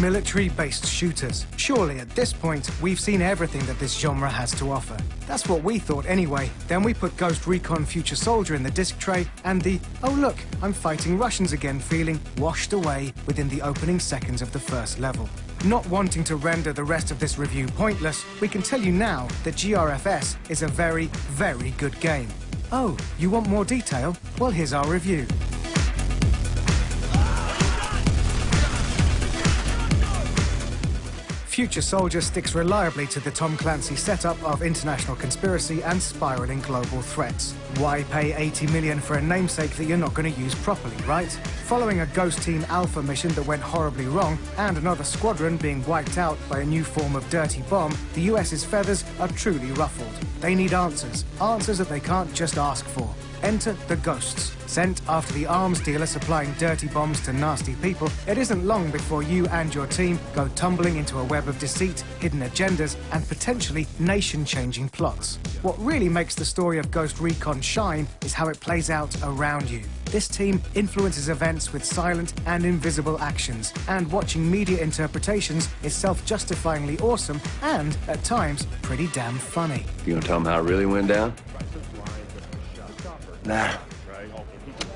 Military-based shooters. Surely, at this point, we've seen everything that this genre has to offer. That's what we thought anyway. Then we put Ghost Recon Future Soldier in the disc tray, and the, oh look, I'm fighting Russians again feeling washed away within the opening seconds of the first level. Not wanting to render the rest of this review pointless, we can tell you now that GRFS is a very, very good game. Oh, you want more detail? Well, here's our review. Future Soldier sticks reliably to the Tom Clancy setup of international conspiracy and spiraling global threats. Why pay 80 million for a namesake that you're not going to use properly, right? Following a Ghost Team Alpha mission that went horribly wrong and another squadron being wiped out by a new form of dirty bomb, the US's feathers are truly ruffled. They need answers, answers that they can't just ask for. Enter the Ghosts. Sent after the arms dealer supplying dirty bombs to nasty people, it isn't long before you and your team go tumbling into a web of deceit, hidden agendas, and potentially nation-changing plots. What really makes the story of Ghost Recon shine is how it plays out around you. This team influences events with silent and invisible actions, and watching media interpretations is self-justifyingly awesome and, at times, pretty damn funny. You gonna tell them how it really went down? Nah,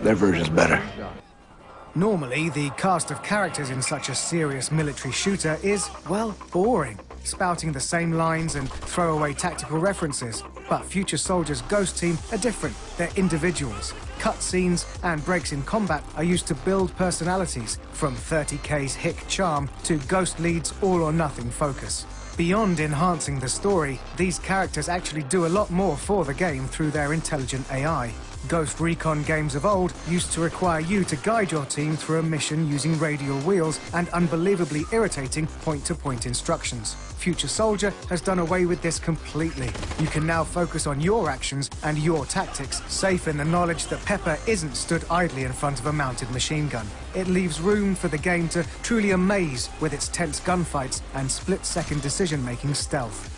their version's better. Normally, the cast of characters in such a serious military shooter is, well, boring, spouting the same lines and throwaway tactical references. But Future Soldier's Ghost Team are different. They're individuals. Cutscenes and breaks in combat are used to build personalities, from 30K's hick charm to Ghost Lead's all-or-nothing focus. Beyond enhancing the story, these characters actually do a lot more for the game through their intelligent AI. Ghost Recon games of old used to require you to guide your team through a mission using radial wheels and unbelievably irritating point-to-point instructions. Future Soldier has done away with this completely. You can now focus on your actions and your tactics, safe in the knowledge that Pepper isn't stood idly in front of a mounted machine gun. It leaves room for the game to truly amaze with its tense gunfights and split-second decision-making stealth.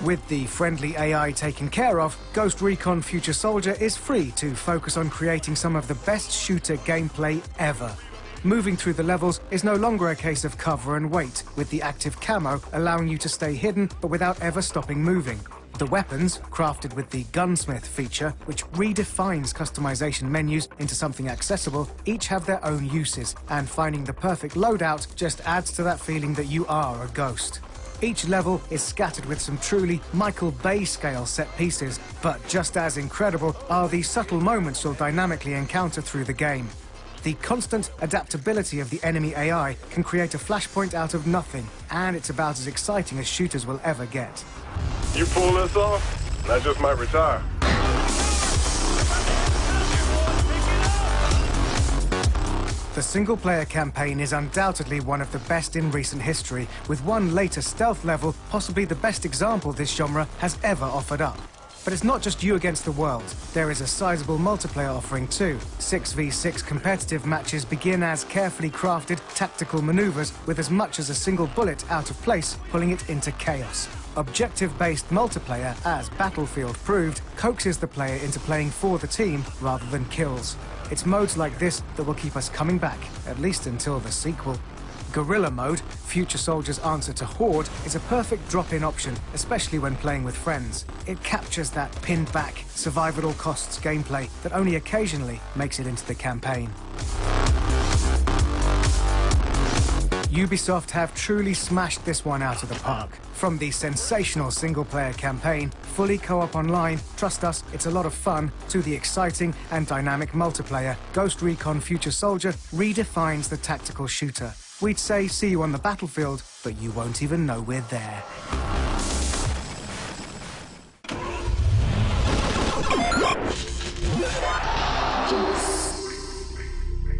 With the friendly AI taken care of, Ghost Recon Future Soldier is free to focus on creating some of the best shooter gameplay ever. Moving through the levels is no longer a case of cover and wait, with the active camo allowing you to stay hidden but without ever stopping moving. The weapons, crafted with the Gunsmith feature, which redefines customization menus into something accessible, each have their own uses, and finding the perfect loadout just adds to that feeling that you are a ghost. Each level is scattered with some truly Michael Bay-scale set pieces, but just as incredible are the subtle moments you'll dynamically encounter through the game. The constant adaptability of the enemy AI can create a flashpoint out of nothing, and it's about as exciting as shooters will ever get. You pull this off, I just might retire. The single-player campaign is undoubtedly one of the best in recent history, with one later stealth level possibly the best example this genre has ever offered up. But it's not just you against the world. There is a sizable multiplayer offering too. 6v6 competitive matches begin as carefully crafted tactical maneuvers with as much as a single bullet out of place, pulling it into chaos. Objective-based multiplayer, as Battlefield proved, coaxes the player into playing for the team rather than kills. It's modes like this that will keep us coming back, at least until the sequel. Guerrilla mode, Future Soldier's answer to Horde, is a perfect drop-in option, especially when playing with friends. It captures that pinned-back, survive-at-all-costs gameplay that only occasionally makes it into the campaign. Ubisoft have truly smashed this one out of the park. From the sensational single-player campaign, fully co-op online, trust us, it's a lot of fun, to the exciting and dynamic multiplayer, Ghost Recon Future Soldier redefines the tactical shooter. We'd say see you on the battlefield, but you won't even know we're there.